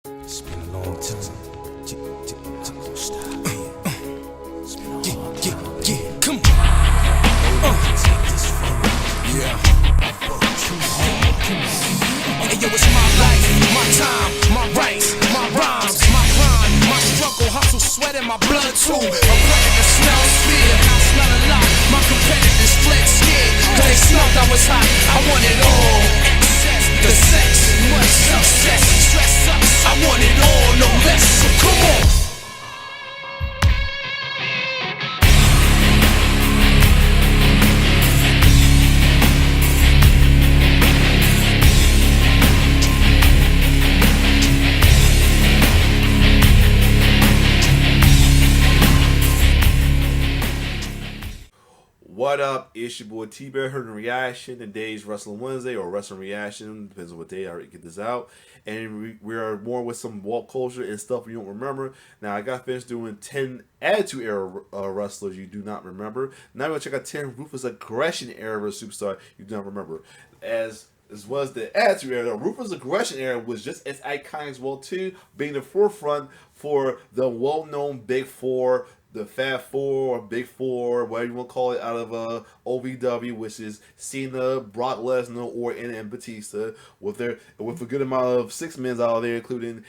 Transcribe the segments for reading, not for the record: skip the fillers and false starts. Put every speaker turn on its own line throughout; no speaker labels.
It's been a long time. Stop. It's been a long time. Yeah, come on. Take this from me. Yeah. Hey, yo, it's my life, my time, my rights, my rhymes, my grind, my struggle, hustle, sweat in my blood too. I'm letting the smell fear. I smell a lot. My competitors fled scared. Cause they smelled I was hot. I want it all. Excess, the sex, much success, stress up. I want it all, no less. So come on.
What up? It's your boy T-Bear here in reaction. Today's Wrestling Wednesday or Wrestling Reaction. Depends on what day I get this out. And we are more with some walk culture and stuff you don't remember. Now, I got finished doing 10 Attitude Era wrestlers you do not remember. Now we're going to check out 10 Ruthless Aggression Era superstar you do not remember. As well as the Attitude Era, the Ruthless Aggression Era was just as iconic as well too, being the forefront for the well-known Big Four, the Fab Four or Big Four, whatever you want to call it, out of OVW, which is Cena, Brock Lesnar, Orton, and Batista, with a good amount of 6 men out there, including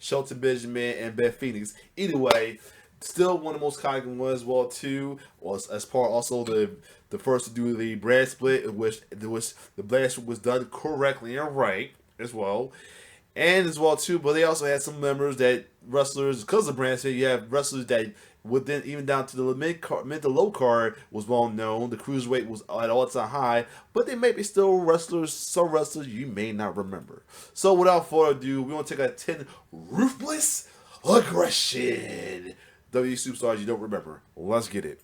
Shelton Benjamin and Beth Phoenix. Either way, still one of the most iconic ones as well too. Was as part also the first to do the brand split, in which the brand split was done correctly and right as well. And as well too, but they also had some members that wrestlers, because of brand split, you have wrestlers that within even down to the mid to low card was well known. The cruiserweight was at all-time high, but they may be still wrestlers, some wrestlers you may not remember. So without further ado, we want to take a 10 Ruthless Aggression WWE superstars you don't remember. Let's get it.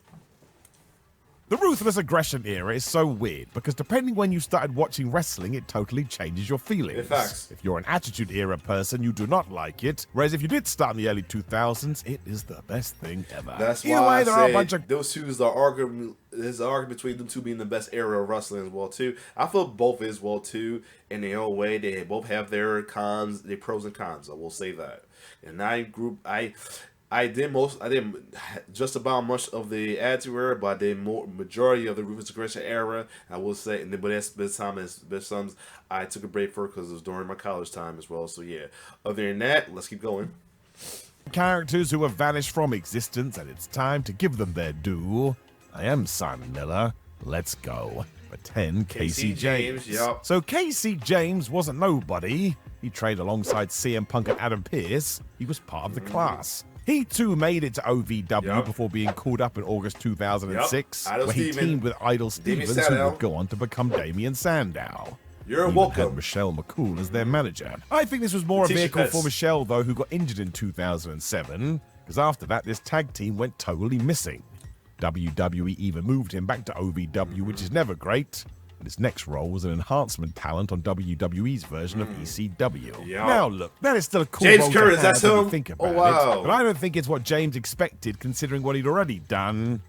The Ruthless Aggression era is so weird because depending when you started watching wrestling, it totally changes your feelings.
In fact,
if you're an Attitude Era person, you do not like it. Whereas if you did start in the early 2000s, it is the best thing ever.
That's
Either
why
way,
I
there are a
say
bunch of
those two is the argument. There's an argument between them two being the best era of wrestling as well too. I feel both as well too in their own way. They both have their cons, their pros and cons. I will say that. And I did just about much of the Attitude Era, but I did majority of the Ruthless Aggression era. I will say, but this time I took a break for it because it was during my college time as well. So yeah. Other than that, let's keep going.
characters who have vanished from existence, and it's time to give them their due. I am Simon Miller. Let's go. For 10, Casey James.
Yep.
So Casey James wasn't nobody. He trained alongside CM Punk and Adam Pearce. He was part of the class. He too made it to OVW before being called up in August 2006, where he teamed with Idol Stevens, who would go on to become Damien Sandow.
You're
He
welcome.
had Michelle McCool as their manager. I think this was more a vehicle for Michelle, though, who got injured in 2007, because after that, this tag team went totally missing. WWE even moved him back to OVW, which is never great. And his next role was an enhancement talent on WWE's version of ECW. Now look, that is still a cool
James
role
Curtis,
to
that's
have when
him?
you think about
Oh, wow.
it, but I don't think it's what James expected, considering what he'd already done.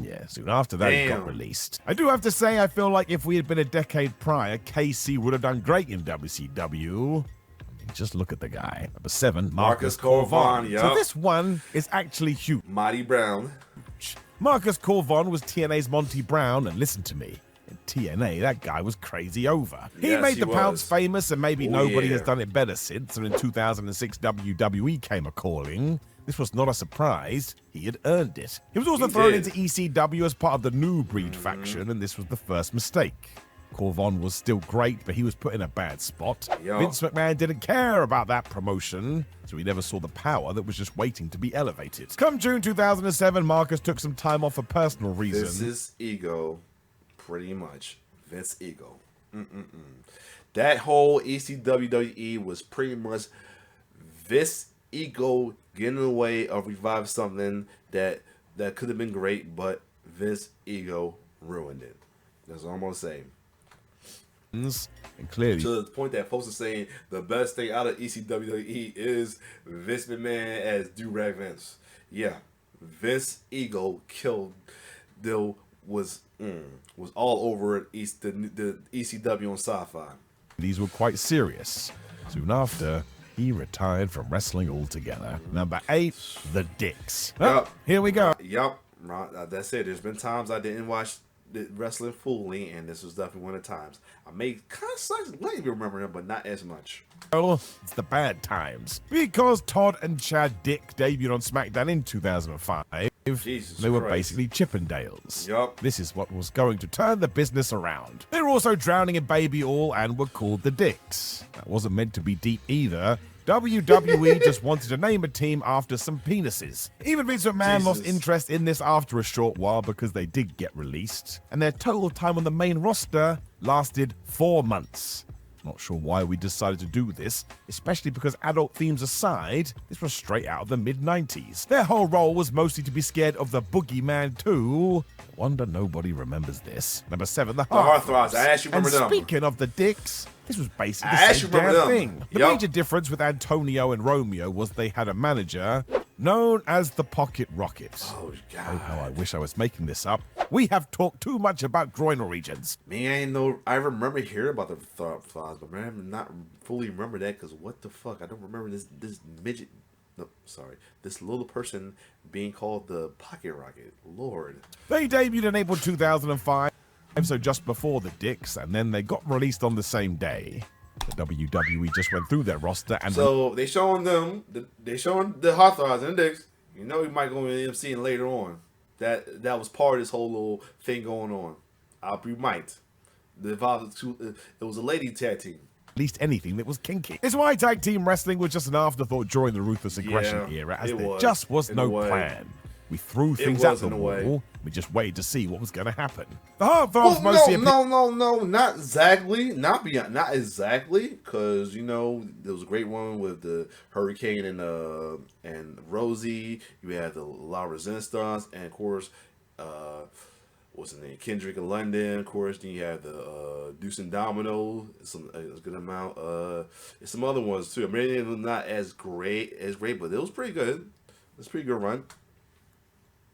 Yeah, soon after that, he got released. I do have to say, I feel like if we had been a decade prior, KC would have done great in WCW. Just look at the guy. Number 7, Marcus Corvon. So this one is actually huge.
Marty Brown.
Marcus Corvon was TNA's Monty Brown, and listen to me. In TNA, that guy was crazy over. He made the Pounce famous, and maybe nobody has done it better since, and in 2006, WWE came a-calling. This was not a surprise. He had earned it. He was also thrown into ECW as part of the New Breed faction, and this was the first mistake. Corvon was still great, but he was put in a bad spot. Vince McMahon didn't care about that promotion, so he never saw the power that was just waiting to be elevated. Come June 2007, Marcus took some time off for personal reasons.
This is ego, pretty much. Vince ego. That whole ECWWE was pretty much Vince ego getting in the way of reviving something that could have been great, but Vince ego ruined it. That's all I'm gonna say.
And clearly,
to the point that folks are saying the best thing out of ECWWE is Vince McMahon as Do-Rag Vince. Yeah, Vince ego killed. Was all over the ECW on Sci-Fi.
These were quite serious. Soon after, he retired from wrestling altogether. Number 8, the Dicks.
Yep.
Here we go.
Yep. That's it. There's been times I didn't watch the wrestling fully, and this was definitely one of the times. I made kind of slightly remember them, but not as much.
Well, it's the bad times. Because Todd and Chad Dick debuted on SmackDown in 2005, they were basically Chippendales.
Yup.
This is what was going to turn the business around. They were also drowning in baby oil and were called the Dicks. That wasn't meant to be deep either. WWE just wanted to name a team after some penises. Even Vince McMahon lost interest in this after a short while because they did get released, and their total time on the main roster lasted 4 months. Not sure why we decided to do this, especially because adult themes aside, this was straight out of the mid-90s. Their whole role was mostly to be scared of the boogeyman too. I wonder nobody remembers this. Number 7, the Heartthrobs.
I actually remember them.
Speaking of the Dicks, this was basically the same damn thing. The major difference with Antonio and Romeo was they had a manager known as the Pocket Rocket.
Oh, God.
Oh, how I wish I was making this up. We have talked too much about groinal regions.
Man, I remember hearing about the Heartthrobs, but man, I not fully remember that because what the fuck? I don't remember this midget. No, sorry. This little person being called the Pocket Rocket. Lord.
They debuted in April 2005, so just before the Dicks, and then they got released on the same day. The WWE just went through their roster and...
So, they showing the Heartthrobs and the Dicks. You know, we might go into them seeing later on. That was part of this whole little thing going on. We might. It was a lady tag team.
At least anything that was kinky. It's why tag team wrestling was just an afterthought during the Ruthless Aggression era, as there just was no plan. We threw things at the wall. We just waited to see what was going to happen. The Heartthrobs mostly...
No, not exactly. Not exactly, because, you know, there was a great one with the Hurricane and Rosie. You had the La Resistance, and of course, what's his name? Kendrick in London, of course. Then you have the Deuce and Domino, a good amount. And some other ones too. I mean, it was not as great, but it was pretty good. It was a pretty good run.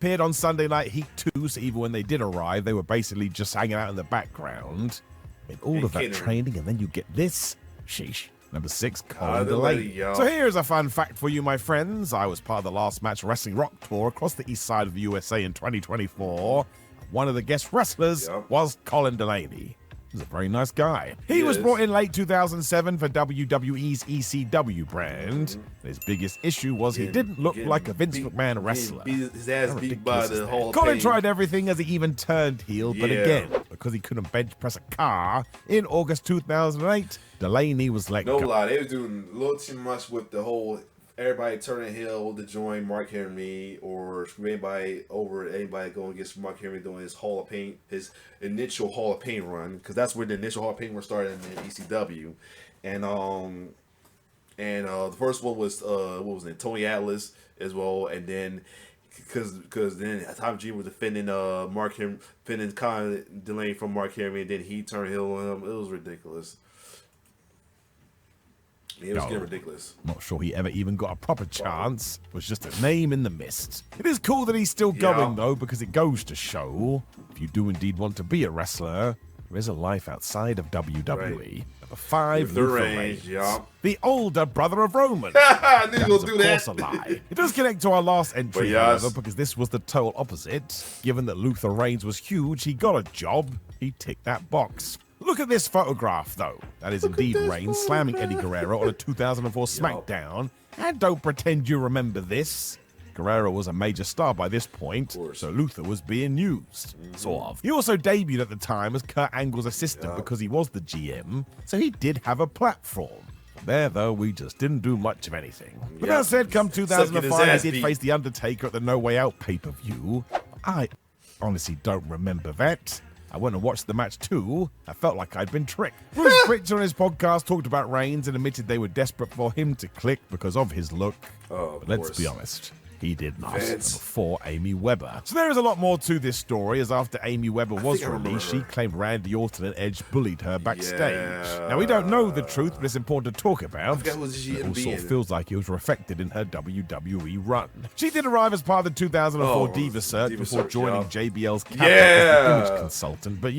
Appeared on Sunday Night Heat 2, so even when they did arrive, they were basically just hanging out in the background. With all of that training, and then you get this. Sheesh. Number 6, Colin Delaney. So here's a fun fact for you, my friends. I was part of the Last Match Wrestling Rock Tour across the east side of the USA in 2024. One of the guest wrestlers was Colin Delaney. He's a very nice guy. He was brought in late 2007 for WWE's ECW brand. His biggest issue was he didn't look like a Vince McMahon wrestler.
His ass beat by the Hall of
Colin
Fame.
tried everything as he even turned heel, but again, because he couldn't bench press a car, in August 2008, Delaney was let go.
No lie, they were doing a little too much with the whole everybody turning heel to join Mark Henry, or anybody going against Mark Henry doing his Hall of Fame, his initial Hall of Fame run, because that's where the initial Hall of Fame was started in ECW, and the first one was what was it, Tony Atlas as well, and then because then Tom G was defending Colin Delaney from Mark Henry, and then he turned heel on him. It was ridiculous. It was getting ridiculous.
Not sure he ever even got a proper chance. It was just a name in the mist. It is cool that he's still going, though, because it goes to show, if you do indeed want to be a wrestler, there is a life outside of WWE.
Right.
Number 5,
Luther Reigns,
the older brother of Roman.
I knew you
was,
were
of
do
course,
that.
a lie. It does connect to our last entry, however, because this was the total opposite. Given that Luther Reigns was huge, he got a job. He ticked that box. Look at this photograph, though. That is indeed Reigns slamming Eddie Guerrero on a 2004 SmackDown. And don't pretend you remember this. Guerrero was a major star by this point, so Luther was being used, sort of. He also debuted at the time as Kurt Angle's assistant because he was the GM, so he did have a platform. There, though, we just didn't do much of anything. But that said, come 2005, he did face The Undertaker at the No Way Out pay-per-view. I honestly don't remember that. I went and watched the match too. I felt like I'd been tricked. Bruce Pritchard on his podcast talked about Reigns and admitted they were desperate for him to click because of his look. But let's be honest, he did not. Number 4, Amy Weber. So there is a lot more to this story, as after Amy Weber was released, she claimed Randy Orton and Edge bullied her backstage. Now, we don't know the truth, but it's important to talk about. It also feels like it was reflected in her WWE run. She did arrive as part of the 2004 Diva Search before joining JBL's cabinet as the image consultant, but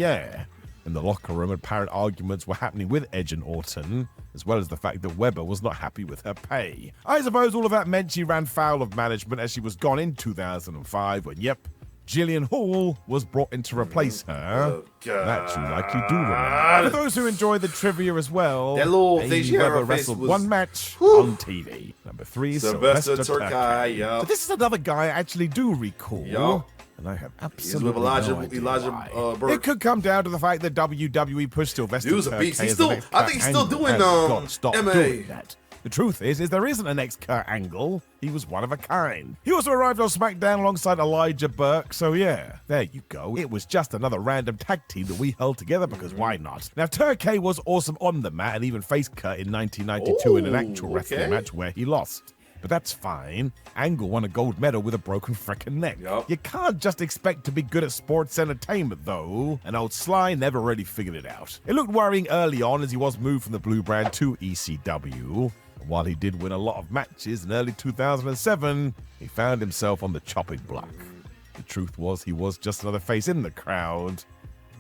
In the locker room, apparent arguments were happening with Edge and Orton, as well as the fact that Weber was not happy with her pay. I suppose all of that meant she ran foul of management as she was gone in 2005 when, yep, Jillian Hall was brought in to replace her. That you likely do remember. For those who enjoy the trivia as well,
that little thing she
Weber wrestled one match on TV. Number 3,
Sylvester
Turkey.
Yup.
So this is another guy I actually do recall.
Yup.
And I have absolutely no idea why.
Burke.
It could come down to the fact that WWE pushed Sylvester
Dude's a
Turkey
beast.
as
He's still,
the next
I think he's still
Kurt
doing
Angle. God, stop
MMA.
doing that. The truth is there isn't an ex-Kurt Angle. He was one of a kind. He also arrived on SmackDown alongside Elijah Burke, so yeah, there you go. It was just another random tag team that we held together because why not? Now, Turkey was awesome on the mat and even faced Kurt in 1992 in an actual wrestling match where he lost. But that's fine. Angle won a gold medal with a broken frickin' neck.
Yep.
You can't just expect to be good at sports entertainment, though. And old Sly never really figured it out. It looked worrying early on as he was moved from the Blue Brand to ECW. And while he did win a lot of matches in early 2007, he found himself on the chopping block. The truth was he was just another face in the crowd.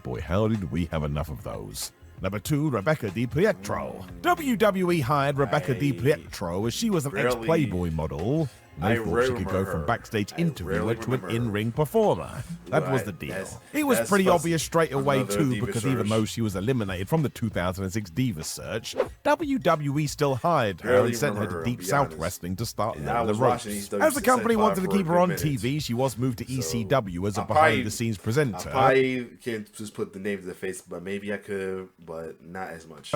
Boy, how did we have enough of those. Number 2, Rebecca DiPietro. WWE hired Rebecca DiPietro as she was an ex-Playboy model. They thought she could go from backstage interviewer to an in-ring performer. That was the deal. It was pretty obvious straight away too, because even though she was eliminated from the 2006 Diva search, WWE still hired her and sent her to Deep South Wrestling to start learning the ropes. As the company wanted to keep her on TV, she was moved to ECW as a behind-the-scenes presenter.
I can't just put the name to the face, but maybe I could, but not as much.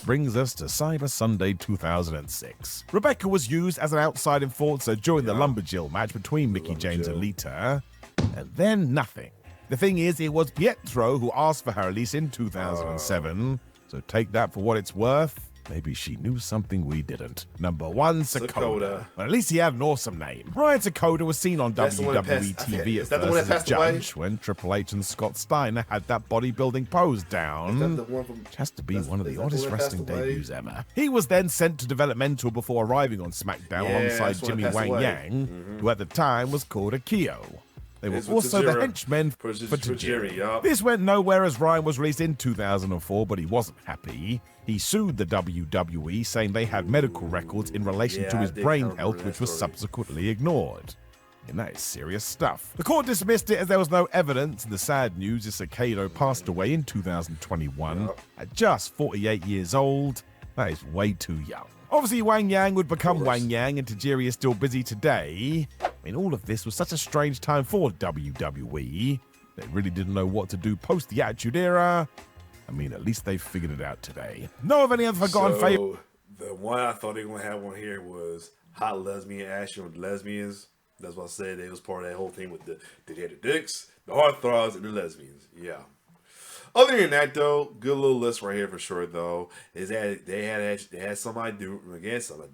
Brings us to Cyber Sunday 2006. Rebecca was used as an outside enforcer during the Lumberjill match between Mickie James and Lita, and then nothing. The thing is, it was Pietro who asked for her release in 2007, so take that for what it's worth. Maybe she knew something we didn't. Number 1, Sakota. Well, at least he had an awesome name. Brian Sakota was seen on WWE TV at first as a judge when Triple H and Scott Steiner had that bodybuilding pose down. Which has to be one of the oddest wrestling debuts ever. He was then sent to developmental before arriving on SmackDown alongside Jimmy Wang Yang, who at the time was called Akio. They were also the henchmen for Tajiri. This went nowhere as Ryan was released in 2004, but he wasn't happy. He sued the WWE, saying they had medical records in relation to his brain health, which was subsequently ignored. And that is serious stuff. The court dismissed it as there was no evidence, and the sad news is Sakado passed away in 2021 at just 48 years old. That is way too young. Obviously, Wang Yang would become Wang Yang, and Tajiri is still busy today. I mean, all of this was such a strange time for WWE. They really didn't know what to do post the Attitude Era. I mean, at least they figured it out today. Know of any other forgotten favorites?
The one I thought they were going to have one here was Hot Lesbian Action with lesbians. That's what I said. They was part of that whole thing with they had the dicks, the heartthrobs, and the lesbians. Yeah. Other than that, though, good little list right here for sure. Though is that they had some I do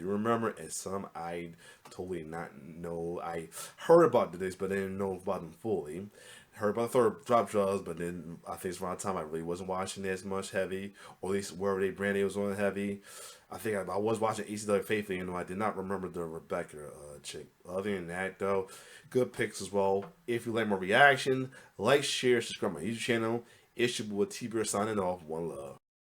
remember, and some I totally not know. I heard about the dicks, but I didn't know about them fully. Heard about the third drop drugs, but then I think it's around the time I really wasn't watching as much heavy, or at least wherever they branded it was on heavy. I think I was watching ECW faithfully, and I did not remember the Rebecca chick. Other than that, though, good picks as well. If you like my reaction, like, share, subscribe to my YouTube channel. It's your boy T-Bear signing off. One love.